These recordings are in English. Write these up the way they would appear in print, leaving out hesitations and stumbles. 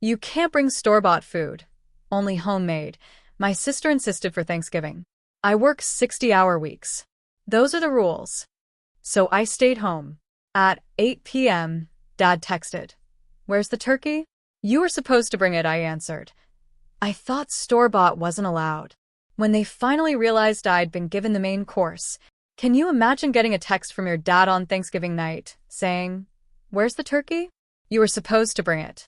You can't bring store-bought food. Only homemade. My sister insisted for Thanksgiving. I work 60-hour weeks. Those are the rules. So I stayed home. At 8 p.m., Dad texted. Where's the turkey? You were supposed to bring it, I answered. I thought store-bought wasn't allowed. When they finally realized I'd been given the main course, can you imagine getting a text from your dad on Thanksgiving night saying, where's the turkey? You were supposed to bring it.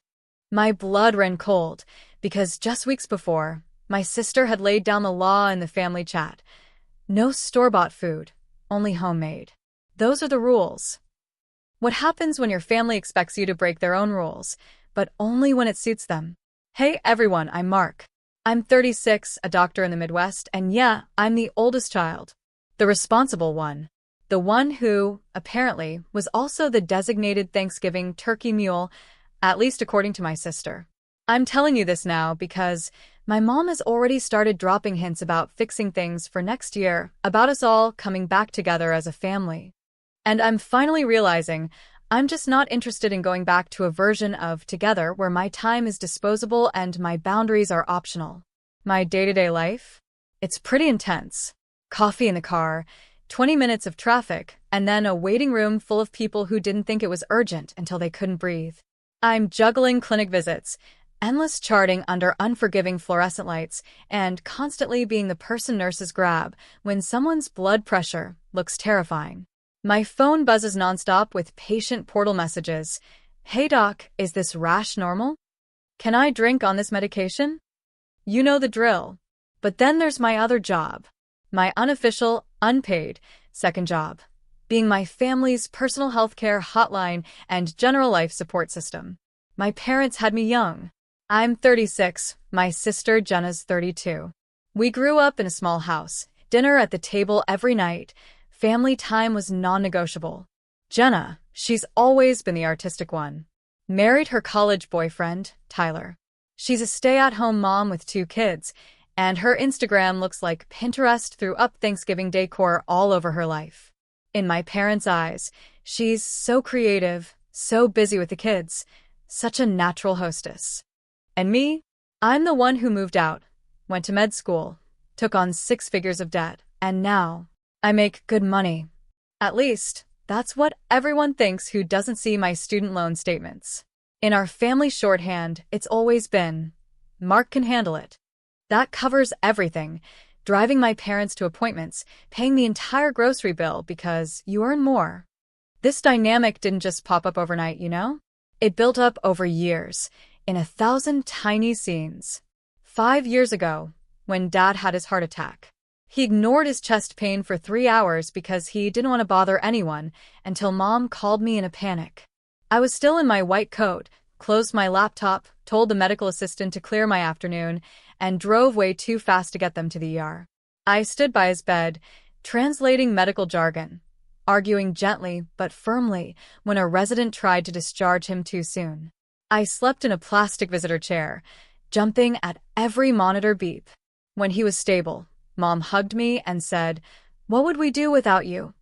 My blood ran cold because just weeks before, my sister had laid down the law in the family chat. No store-bought food, only homemade. Those are the rules. What happens when your family expects you to break their own rules, but only when it suits them? Hey everyone, I'm Mark. I'm 36, a doctor in the Midwest, and yeah, I'm the oldest child. The responsible one. The one who, apparently, was also the designated Thanksgiving turkey mule, at least according to my sister. I'm telling you this now because my mom has already started dropping hints about fixing things for next year, about us all coming back together as a family. And I'm finally realizing I'm just not interested in going back to a version of together where my time is disposable and my boundaries are optional. My day-to-day life? It's pretty intense. Coffee in the car, 20 minutes of traffic, and then a waiting room full of people who didn't think it was urgent until they couldn't breathe. I'm juggling clinic visits, endless charting under unforgiving fluorescent lights, and constantly being the person nurses grab when someone's blood pressure looks terrifying. My phone buzzes nonstop with patient portal messages. Hey doc, is this rash normal? Can I drink on this medication? You know the drill. But then there's my other job. My unofficial, unpaid, second job. Being my family's personal healthcare hotline and general life support system. My parents had me young. I'm 36, my sister Jenna's 32. We grew up in a small house, dinner at the table every night. Family time was non-negotiable. Jenna, she's always been the artistic one. Married her college boyfriend, Tyler. She's a stay-at-home mom with 2 kids, and her Instagram looks like Pinterest threw up Thanksgiving decor all over her life. In my parents' eyes, she's so creative, so busy with the kids, such a natural hostess. And me? I'm the one who moved out, went to med school, took on 6 figures of debt, and now I make good money. At least, that's what everyone thinks who doesn't see my student loan statements. In our family shorthand, it's always been, Mark can handle it. That covers everything, driving my parents to appointments, paying the entire grocery bill because you earn more. This dynamic didn't just pop up overnight, you know? It built up over years, in 1,000 tiny scenes. 5 years ago, when Dad had his heart attack. He ignored his chest pain for 3 hours because he didn't want to bother anyone until Mom called me in a panic. I was still in my white coat, closed my laptop, told the medical assistant to clear my afternoon, and drove way too fast to get them to the ER. I stood by his bed, translating medical jargon, arguing gently but firmly when a resident tried to discharge him too soon. I slept in a plastic visitor chair, jumping at every monitor beep. When he was stable, Mom hugged me and said, "What would we do without you?"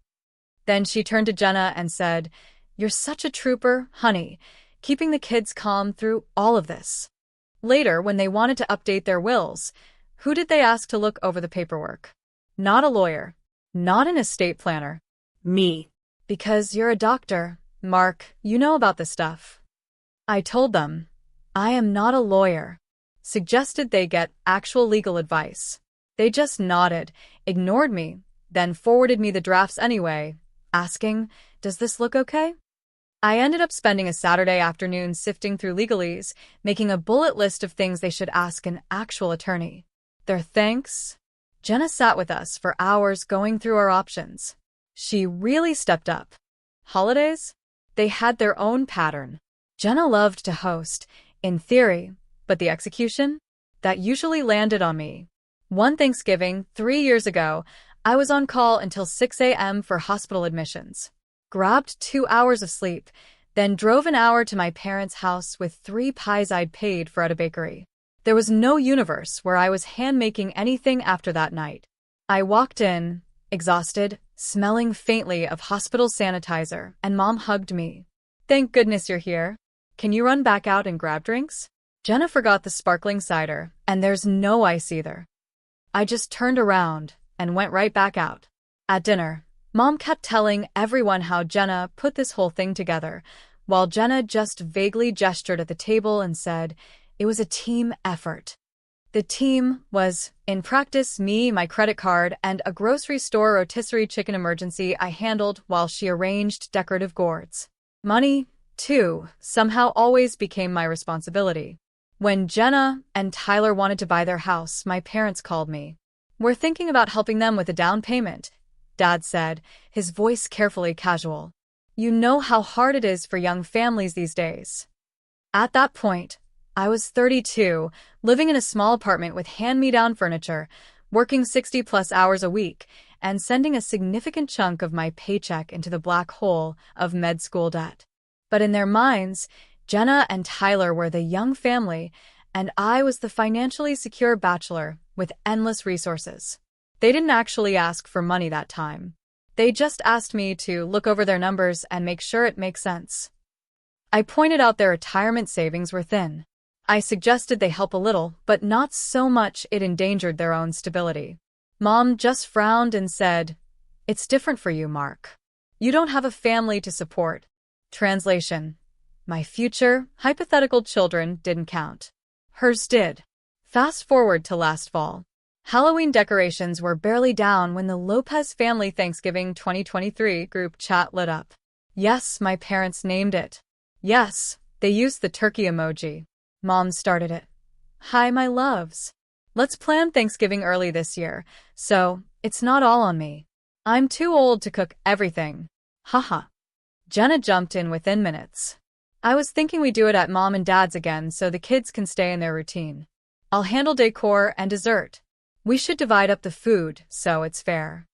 Then she turned to Jenna and said, "You're such a trooper, honey, keeping the kids calm through all of this." Later, when they wanted to update their wills, who did they ask to look over the paperwork? Not a lawyer, not an estate planner. Me. Because you're a doctor, Mark, you know about this stuff. I told them, I am not a lawyer. Suggested they get actual legal advice. They just nodded, ignored me, then forwarded me the drafts anyway, asking, "Does this look okay?" I ended up spending a Saturday afternoon sifting through legalese, making a bullet list of things they should ask an actual attorney. Their thanks? Jenna sat with us for hours going through our options. She really stepped up. Holidays? They had their own pattern. Jenna loved to host, in theory, but the execution? That usually landed on me. One Thanksgiving, 3 years ago, I was on call until 6 a.m. for hospital admissions. Grabbed 2 hours of sleep, then drove an hour to my parents' house with 3 pies I'd paid for at a bakery. There was no universe where I was hand-making anything after that night. I walked in, exhausted, smelling faintly of hospital sanitizer, and Mom hugged me. "Thank goodness you're here. Can you run back out and grab drinks?" Jenna forgot the sparkling cider, and there's no ice either. I just turned around and went right back out. At dinner, Mom kept telling everyone how Jenna put this whole thing together, while Jenna just vaguely gestured at the table and said it was a team effort. The team was, in practice, me, my credit card, and a grocery store rotisserie chicken emergency I handled while she arranged decorative gourds. Money, too, somehow always became my responsibility. When Jenna and Tyler wanted to buy their house, my parents called me. "We're thinking about helping them with a down payment," Dad said, his voice carefully casual. "You know how hard it is for young families these days." At that point, I was 32, living in a small apartment with hand-me-down furniture, working 60-plus hours a week, and sending a significant chunk of my paycheck into the black hole of med school debt. But in their minds, Jenna and Tyler were the young family, and I was the financially secure bachelor with endless resources. They didn't actually ask for money that time. They just asked me to look over their numbers and make sure it makes sense. I pointed out their retirement savings were thin. I suggested they help a little, but not so much it endangered their own stability. Mom just frowned and said, "It's different for you, Mark. You don't have a family to support." Translation: my future, hypothetical children didn't count. Hers did. Fast forward to last fall. Halloween decorations were barely down when the Lopez family Thanksgiving 2023 group chat lit up. Yes, my parents named it. Yes, they used the turkey emoji. Mom started it. "Hi, my loves. Let's plan Thanksgiving early this year, so it's not all on me. I'm too old to cook everything. Haha." Jenna jumped in within minutes. "I was thinking we do it at Mom and Dad's again so the kids can stay in their routine. I'll handle decor and dessert. We should divide up the food so it's fair."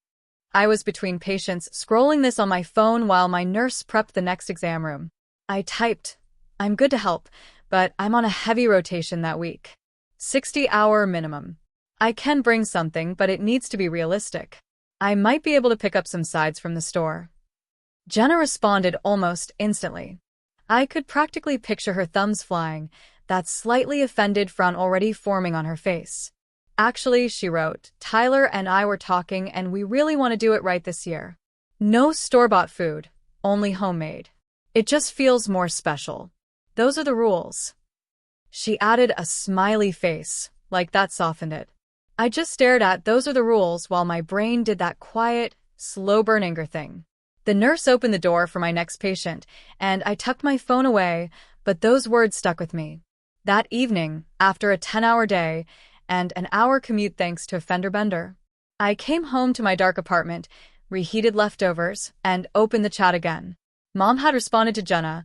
I was between patients scrolling this on my phone while my nurse prepped the next exam room. I typed, "I'm good to help, but I'm on a heavy rotation that week. 60-hour minimum. I can bring something, but it needs to be realistic. I might be able to pick up some sides from the store." Jenna responded almost instantly. I could practically picture her thumbs flying, that slightly offended frown already forming on her face. "Actually," she wrote, "Tyler and I were talking and we really want to do it right this year. No store-bought food, only homemade. It just feels more special. Those are the rules." She added a smiley face, like that softened it. I just stared at "those are the rules" while my brain did that quiet, slow-burn anger thing. The nurse opened the door for my next patient, and I tucked my phone away, but those words stuck with me. That evening, after a 10-hour day and an hour commute thanks to a fender bender, I came home to my dark apartment, reheated leftovers, and opened the chat again. Mom had responded to Jenna,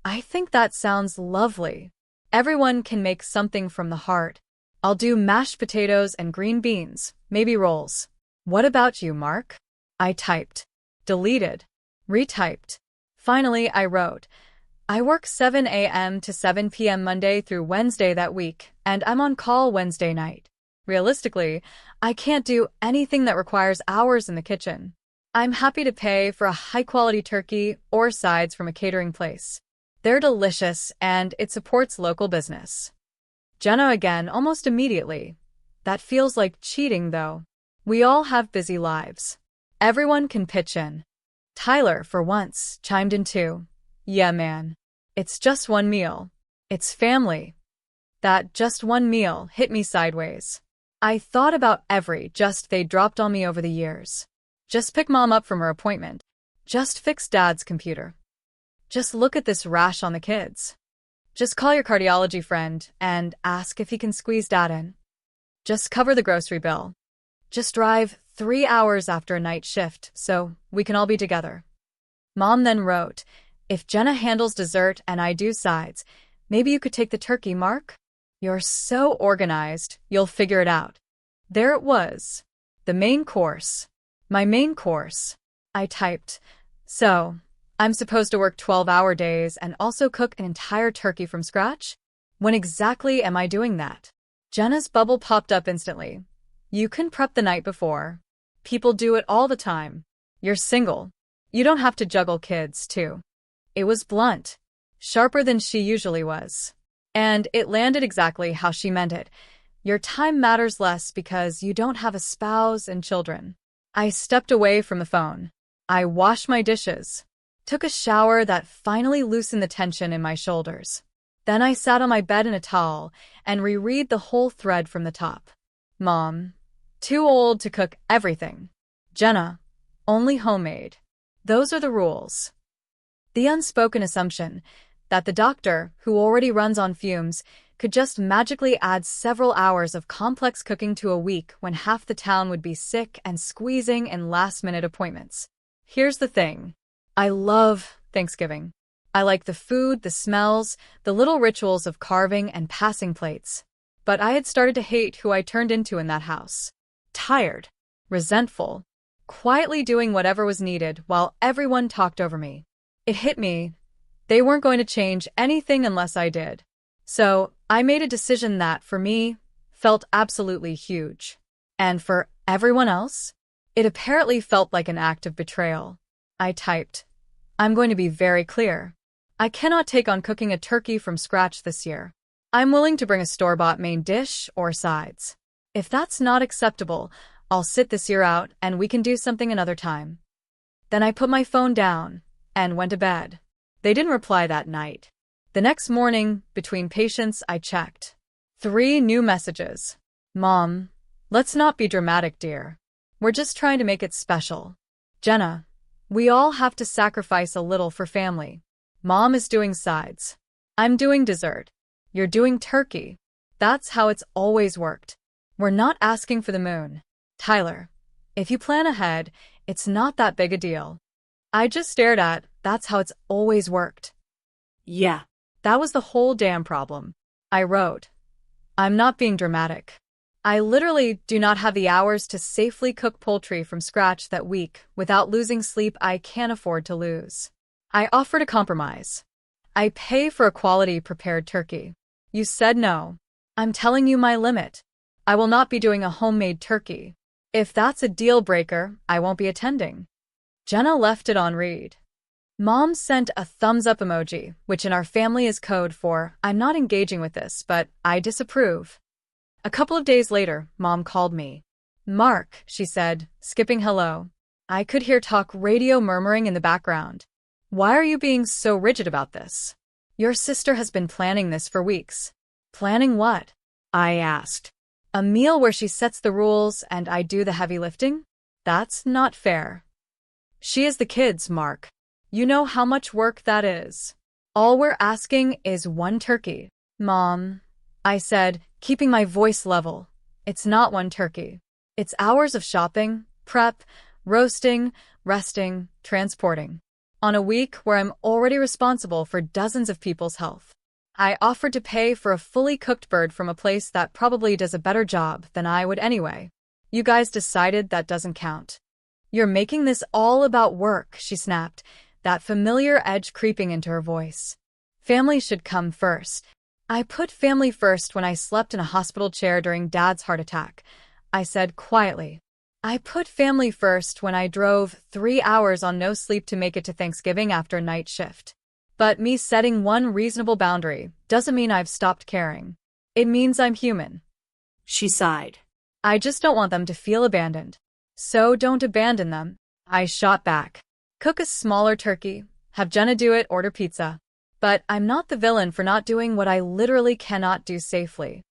"I think that sounds lovely. Everyone can make something from the heart. I'll do mashed potatoes and green beans, maybe rolls. What about you, Mark?" I typed. Deleted. Retyped. Finally, I wrote, "I work 7 a.m. to 7 p.m. Monday through Wednesday that week, and I'm on call Wednesday night. Realistically, I can't do anything that requires hours in the kitchen. I'm happy to pay for a high-quality turkey or sides from a catering place. They're delicious, and it supports local business." Jenna again almost immediately. "That feels like cheating, though. We all have busy lives. Everyone can pitch in." Tyler, for once, chimed in too. "Yeah, man. It's just one meal. It's family." That "just one meal" hit me sideways. I thought about every just they dropped on me over the years. Just pick Mom up from her appointment. Just fix Dad's computer. Just look at this rash on the kids. Just call your cardiology friend and ask if he can squeeze Dad in. Just cover the grocery bill. Just drive 3 hours after a night shift so we can all be together. Mom then wrote, "If Jenna handles dessert and I do sides, maybe you could take the turkey, Mark? You're so organized, you'll figure it out." There it was. The main course. My main course. I typed, "So, I'm supposed to work 12-hour days and also cook an entire turkey from scratch? When exactly am I doing that?" Jenna's bubble popped up instantly. "You can prep the night before. People do it all the time. You're single. You don't have to juggle kids, too." It was blunt. Sharper than she usually was. And it landed exactly how she meant it. Your time matters less because you don't have a spouse and children. I stepped away from the phone. I washed my dishes, took a shower that finally loosened the tension in my shoulders. Then I sat on my bed in a towel and reread the whole thread from the top. Mom, too old to cook everything. Jenna, only homemade. Those are the rules. The unspoken assumption that the doctor, who already runs on fumes, could just magically add several hours of complex cooking to a week when half the town would be sick and squeezing in last-minute appointments. Here's the thing. I love Thanksgiving. I like the food, the smells, the little rituals of carving and passing plates. But I had started to hate who I turned into in that house. Tired, resentful, quietly doing whatever was needed while everyone talked over me. It hit me. They weren't going to change anything unless I did. So I made a decision that, for me, felt absolutely huge. And for everyone else, it apparently felt like an act of betrayal. I typed, I'm going to be very clear. I cannot take on cooking a turkey from scratch this year. I'm willing to bring a store-bought main dish or sides. If that's not acceptable, I'll sit this year out and we can do something another time. Then I put my phone down and went to bed. They didn't reply that night. The next morning, between patients, I checked. 3 new messages. Mom, let's not be dramatic, dear. We're just trying to make it special. Jenna, we all have to sacrifice a little for family. Mom is doing sides. I'm doing dessert. You're doing turkey. That's how it's always worked. We're not asking for the moon. Tyler, if you plan ahead, it's not that big a deal. I just stared at, that's how it's always worked. Yeah, that was the whole damn problem. I wrote, I'm not being dramatic. I literally do not have the hours to safely cook poultry from scratch that week without losing sleep I can't afford to lose. I offered a compromise. I pay for a quality prepared turkey. You said no. I'm telling you my limit. I will not be doing a homemade turkey. If that's a deal breaker, I won't be attending. Jenna left it on read. Mom sent a thumbs up emoji, which in our family is code for, I'm not engaging with this, but I disapprove. A couple of days later, Mom called me. Mark, she said, skipping hello. I could hear talk radio murmuring in the background. Why are you being so rigid about this? Your sister has been planning this for weeks. Planning what? I asked. A meal where she sets the rules and I do the heavy lifting? That's not fair. She is the kids, Mark. You know how much work that is. All we're asking is 1 turkey. Mom, I said, keeping my voice level. It's not 1 turkey. It's hours of shopping, prep, roasting, resting, transporting. On a week where I'm already responsible for dozens of people's health. I offered to pay for a fully cooked bird from a place that probably does a better job than I would anyway. You guys decided that doesn't count. You're making this all about work, she snapped, that familiar edge creeping into her voice. Family should come first. I put family first when I slept in a hospital chair during Dad's heart attack, I said quietly. I put family first when I drove 3 hours on no sleep to make it to Thanksgiving after night shift. But me setting 1 reasonable boundary doesn't mean I've stopped caring. It means I'm human. She sighed. I just don't want them to feel abandoned. So don't abandon them. I shot back. Cook a smaller turkey, have Jenna do it, order pizza. But I'm not the villain for not doing what I literally cannot do safely.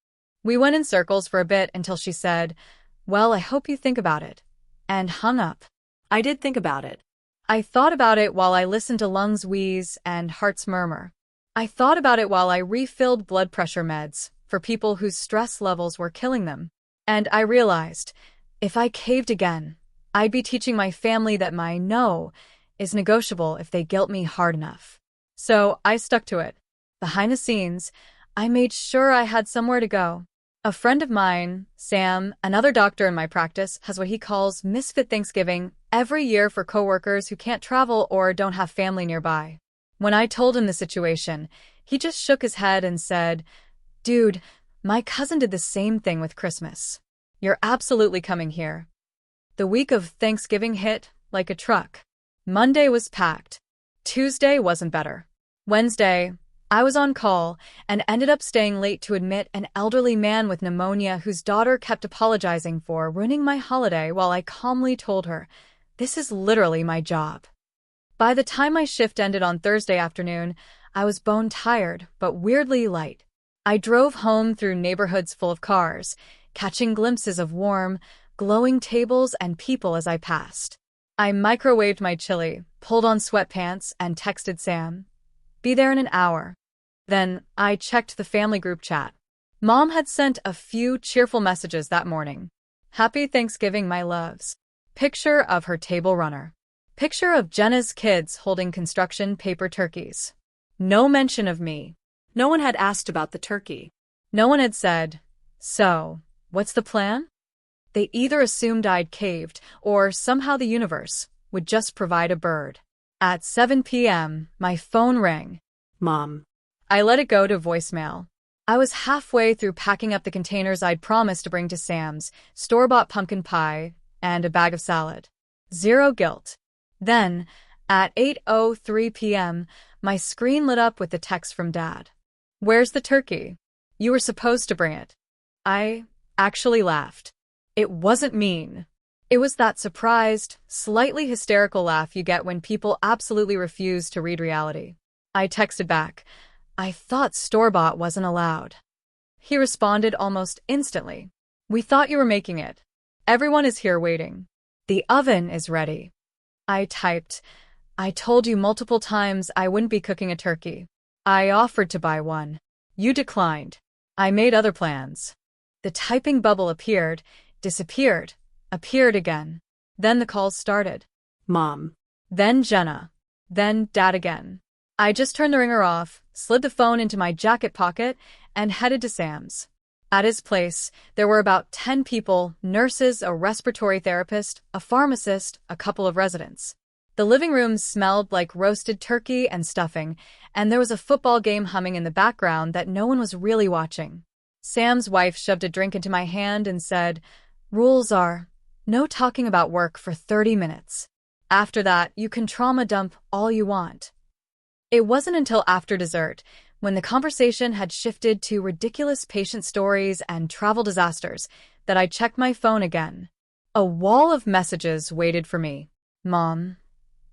We went in circles for a bit until she said, well, I hope you think about it. And hung up. I did think about it. I thought about it while I listened to lungs wheeze and hearts murmur. I thought about it while I refilled blood pressure meds for people whose stress levels were killing them. And I realized, if I caved again, I'd be teaching my family that my no is negotiable if they guilt me hard enough. So I stuck to it. Behind the scenes, I made sure I had somewhere to go. A friend of mine, Sam, another doctor in my practice, has what he calls Misfit Thanksgiving every year for coworkers who can't travel or don't have family nearby. When I told him the situation, he just shook his head and said, Dude, my cousin did the same thing with Christmas. You're absolutely coming here. The week of Thanksgiving hit like a truck. Monday was packed. Tuesday wasn't better. Wednesday, I was on call and ended up staying late to admit an elderly man with pneumonia whose daughter kept apologizing for ruining my holiday while I calmly told her, "This is literally my job." By the time my shift ended on Thursday afternoon, I was bone tired but weirdly light. I drove home through neighborhoods full of cars, catching glimpses of warm, glowing tables and people as I passed. I microwaved my chili, pulled on sweatpants, and texted Sam, "Be there in an hour." Then I checked the family group chat. Mom had sent a few cheerful messages that morning. "Happy Thanksgiving, my loves." Picture of her table runner. Picture of Jenna's kids holding construction paper turkeys. No mention of me. No one had asked about the turkey. No one had said, "So, what's the plan?" They either assumed I'd caved, or somehow the universe would just provide a bird. At 7 p.m., my phone rang. Mom. I let it go to voicemail. I was halfway through packing up the containers I'd promised to bring to Sam's, store-bought pumpkin pie, and a bag of salad. Zero guilt. Then, at 8:03 p.m., my screen lit up with the text from Dad. "Where's the turkey? You were supposed to bring it." I actually laughed. It wasn't mean. It was that surprised, slightly hysterical laugh you get when people absolutely refuse to read reality. I texted back, "I thought store-bought wasn't allowed." He responded almost instantly, "We thought you were making it. Everyone is here waiting. The oven is ready." I typed, "I told you multiple times I wouldn't be cooking a turkey. I offered to buy one. You declined. I made other plans." The typing bubble appeared, disappeared, appeared again. Then the calls started. Mom. Then Jenna. Then Dad again. I just turned the ringer off, slid the phone into my jacket pocket, and headed to Sam's. At his place, there were about 10 people, nurses, a respiratory therapist, a pharmacist, a couple of residents. The living room smelled like roasted turkey and stuffing, and there was a football game humming in the background that no one was really watching. Sam's wife shoved a drink into my hand and said, "Rules are, no talking about work for 30 minutes. After that, you can trauma dump all you want." It wasn't until after dessert, when the conversation had shifted to ridiculous patient stories and travel disasters, that I checked my phone again. A wall of messages waited for me. "Mom,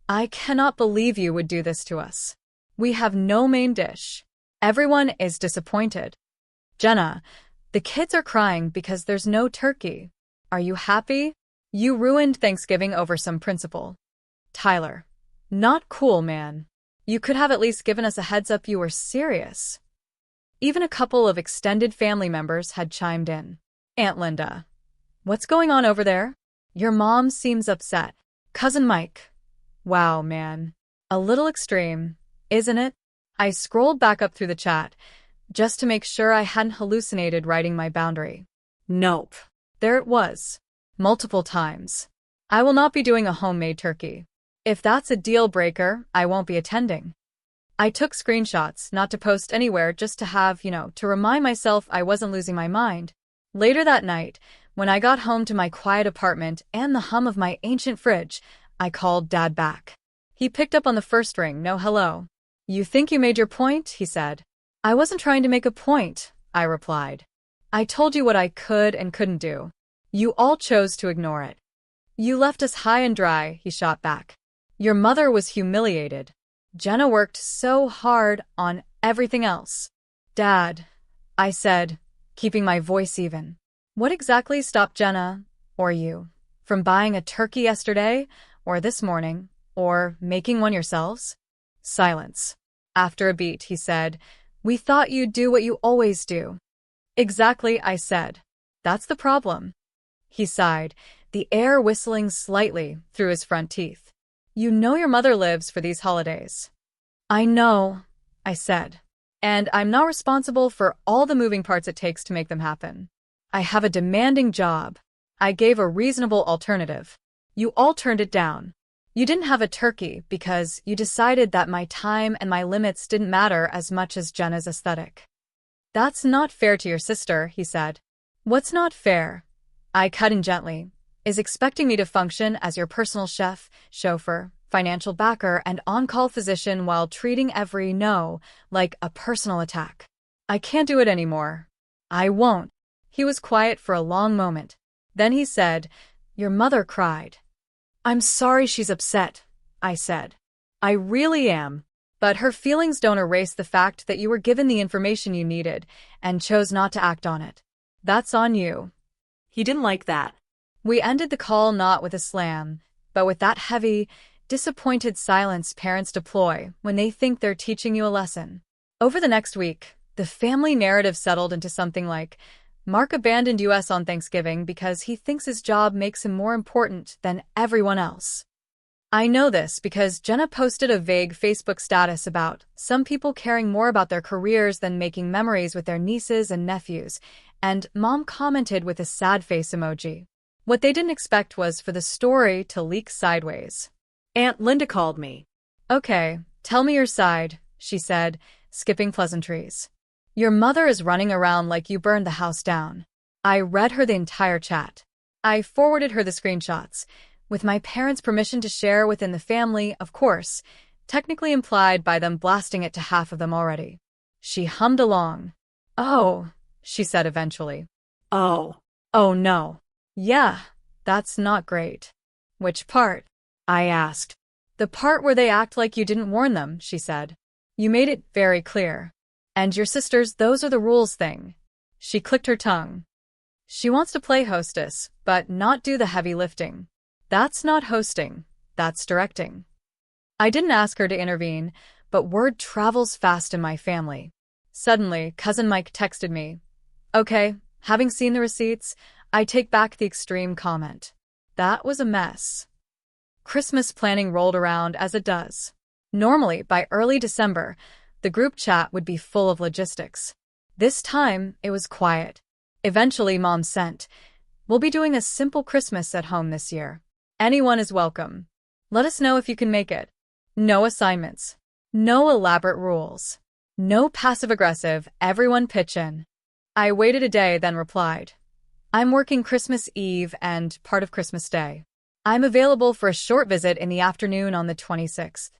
I cannot believe you would do this to us. We have no main dish. Everyone is disappointed. Jenna, the kids are crying because there's no turkey. Are you happy? You ruined Thanksgiving over some principle." Tyler, not cool, man. You could have at least given us a heads up you were serious. Even a couple of extended family members had chimed in. Aunt Linda, what's going on over there? Your mom seems upset. Cousin Mike, wow, man. A little extreme, isn't it? I scrolled back up through the chat, just to make sure I hadn't hallucinated writing my boundary. Nope. There it was. Multiple times. I will not be doing a homemade turkey. If that's a deal breaker, I won't be attending. I took screenshots, not to post anywhere, just to have, to remind myself I wasn't losing my mind. Later that night, when I got home to my quiet apartment and the hum of my ancient fridge, I called Dad back. He picked up on the first ring, no hello. "You think you made your point?" he said. "I wasn't trying to make a point," I replied. "I told you what I could and couldn't do. You all chose to ignore it." "You left us high and dry," he shot back. "Your mother was humiliated. Jenna worked so hard on everything else." "Dad," I said, keeping my voice even. "What exactly stopped Jenna, or you, from buying a turkey yesterday, or this morning, or making one yourselves?" Silence. After a beat, he said, "We thought you'd do what you always do." "Exactly," I said. "That's the problem." He sighed, the air whistling slightly through his front teeth. "You know your mother lives for these holidays." "I know," I said. "And I'm not responsible for all the moving parts it takes to make them happen. I have a demanding job." I gave a reasonable alternative. "You all turned it down. You didn't have a turkey because you decided that my time and my limits didn't matter as much as Jenna's aesthetic." "That's not fair to your sister," he said. "What's not fair?" I cut in gently. "Is expecting me to function as your personal chef, chauffeur, financial backer, and on-call physician while treating every no like a personal attack. I can't do it anymore. I won't. He was quiet for a long moment. Then he said, "Your mother cried." "I'm sorry she's upset," I said. "I really am. But her feelings don't erase the fact that you were given the information you needed and chose not to act on it. That's on you." He didn't like that. We ended the call not with a slam, but with that heavy, disappointed silence parents deploy when they think they're teaching you a lesson. Over the next week, the family narrative settled into something like, Mark abandoned US on Thanksgiving because he thinks his job makes him more important than everyone else. I know this because Jenna posted a vague Facebook status about some people caring more about their careers than making memories with their nieces and nephews, and Mom commented with a sad face emoji. What they didn't expect was for the story to leak sideways. Aunt Linda called me. "Okay, tell me your side," she said, skipping pleasantries. "Your mother is running around like you burned the house down." I read her the entire chat. I forwarded her the screenshots, with my parents' permission to share within the family, of course, technically implied by them blasting it to half of them already. She hummed along. "Oh," she said eventually. Oh. "Oh no. Yeah, that's not great." "Which part?" I asked. "The part where they act like you didn't warn them," she said. "You made it very clear. And your sisters, those are the rules thing." She clicked her tongue. "She wants to play hostess, but not do the heavy lifting. That's not hosting, that's directing." I didn't ask her to intervene, but word travels fast in my family. Suddenly, Cousin Mike texted me. "Okay, having seen the receipts, I take back the extreme comment. That was a mess." Christmas planning rolled around as it does. Normally, by early December, the group chat would be full of logistics. This time, it was quiet. Eventually, Mom sent, "We'll be doing a simple Christmas at home this year. Anyone is welcome. Let us know if you can make it. No assignments. No elaborate rules. No passive-aggressive, everyone pitch in." I waited a day, then replied, "I'm working Christmas Eve and part of Christmas Day. I'm available for a short visit in the afternoon on the 26th.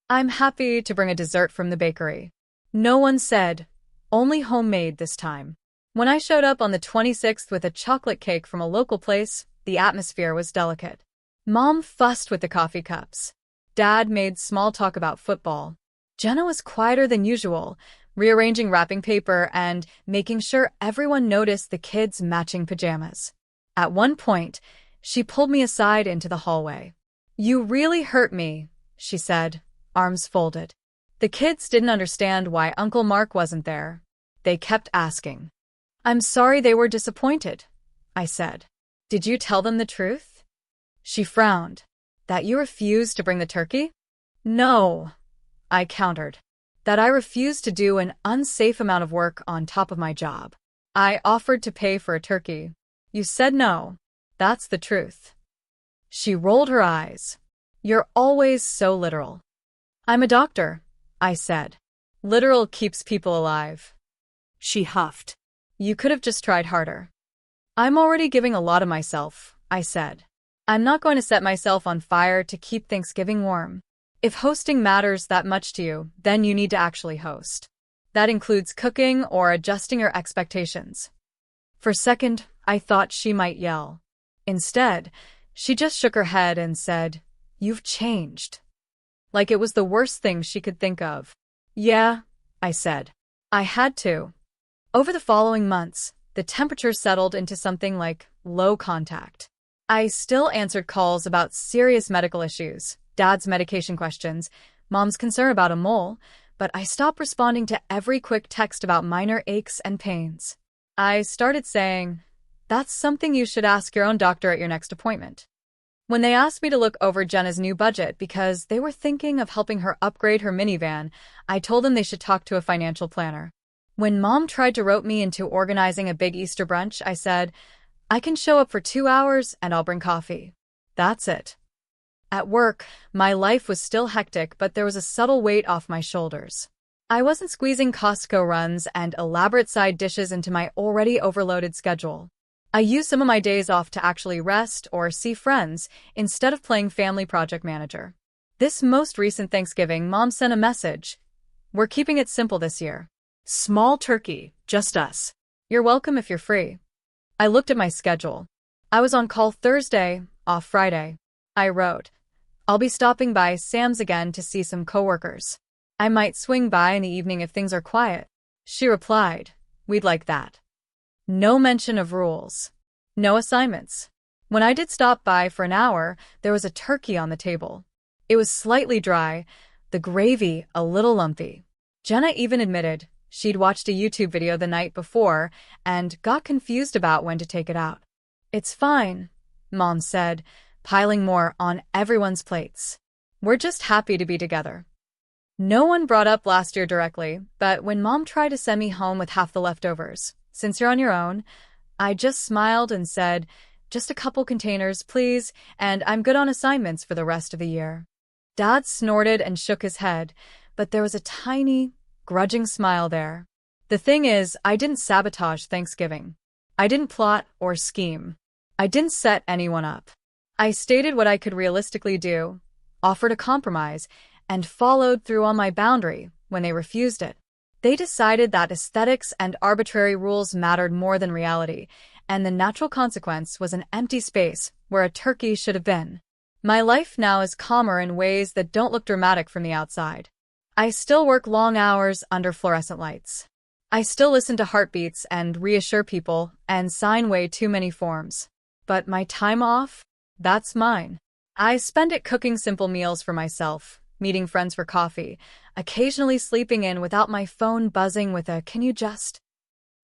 I'm happy to bring a dessert from the bakery." No one said, only homemade this time. When I showed up on the 26th with a chocolate cake from a local place, the atmosphere was delicate. Mom fussed with the coffee cups. Dad made small talk about football. Jenna was quieter than usual, rearranging wrapping paper and making sure everyone noticed the kids' matching pajamas. At one point, she pulled me aside into the hallway. "You really hurt me," she said, arms folded. The kids didn't understand why Uncle Mark wasn't there. They kept asking. "I'm sorry they were disappointed," I said. "Did you tell them the truth?" She frowned. "That you refused to bring the turkey?" "No," I countered. "That I refused to do an unsafe amount of work on top of my job. I offered to pay for a turkey. You said no. That's the truth." She rolled her eyes. "You're always so literal." "I'm a doctor," I said. "Literal keeps people alive." She huffed. "You could have just tried harder." "I'm already giving a lot of myself," I said. "I'm not going to set myself on fire to keep Thanksgiving warm. If hosting matters that much to you, then you need to actually host. That includes cooking or adjusting your expectations." For a second, I thought she might yell. Instead, she just shook her head and said, "You've changed." Like it was the worst thing she could think of. "Yeah," I said. "I had to." Over the following months, the temperature settled into something like low contact. I still answered calls about serious medical issues, Dad's medication questions, Mom's concern about a mole, but I stopped responding to every quick text about minor aches and pains. I started saying, "That's something you should ask your own doctor at your next appointment." When they asked me to look over Jenna's new budget because they were thinking of helping her upgrade her minivan, I told them they should talk to a financial planner. When Mom tried to rope me into organizing a big Easter brunch, I said, "I can show up for 2 hours and I'll bring coffee." That's it. At work, my life was still hectic, but there was a subtle weight off my shoulders. I wasn't squeezing Costco runs and elaborate side dishes into my already overloaded schedule. I used some of my days off to actually rest or see friends instead of playing family project manager. This most recent Thanksgiving, Mom sent a message. We're keeping it simple this year. Small turkey, just us. You're welcome if you're free. I looked at my schedule. I was on call Thursday, off Friday. I wrote, I'll be stopping by Sam's again to see some coworkers. I might swing by in the evening if things are quiet. She replied, we'd like that. No mention of rules. No assignments. When I did stop by for an hour, there was a turkey on the table. It was slightly dry, the gravy a little lumpy. Jenna even admitted she'd watched a YouTube video the night before and got confused about when to take it out. It's fine, Mom said, piling more on everyone's plates. We're just happy to be together. No one brought up last year directly, but when Mom tried to send me home with half the leftovers, since you're on your own, I just smiled and said, just a couple containers, please, and I'm good on assignments for the rest of the year. Dad snorted and shook his head, but there was a tiny, grudging smile there. The thing is, I didn't sabotage Thanksgiving. I didn't plot or scheme. I didn't set anyone up. I stated what I could realistically do, offered a compromise, and followed through on my boundary when they refused it. They decided that aesthetics and arbitrary rules mattered more than reality, and the natural consequence was an empty space where a turkey should have been. My life now is calmer in ways that don't look dramatic from the outside. I still work long hours under fluorescent lights. I still listen to heartbeats and reassure people and sign way too many forms. But my time off? That's mine. I spend it cooking simple meals for myself, meeting friends for coffee, occasionally sleeping in without my phone buzzing with a "can you just?"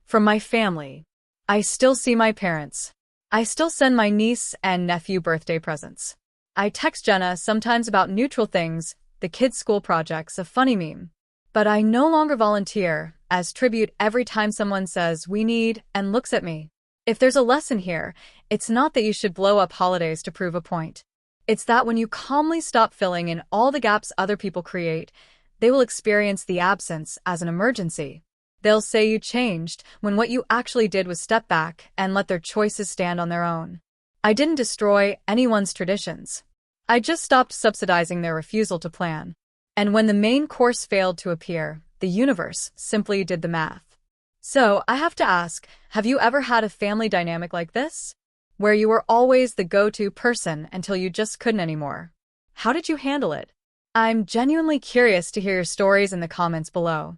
From my family. I still see my parents. I still send my niece and nephew birthday presents. I text Jenna sometimes about neutral things, the kids' school projects, a funny meme. But I no longer volunteer as tribute every time someone says we need and looks at me. If there's a lesson here, it's not that you should blow up holidays to prove a point. It's that when you calmly stop filling in all the gaps other people create, they will experience the absence as an emergency. They'll say you changed when what you actually did was step back and let their choices stand on their own. I didn't destroy anyone's traditions. I just stopped subsidizing their refusal to plan. And when the main course failed to appear, the universe simply did the math. So, I have to ask, have you ever had a family dynamic like this? Where you were always the go-to person until you just couldn't anymore? How did you handle it? I'm genuinely curious to hear your stories in the comments below.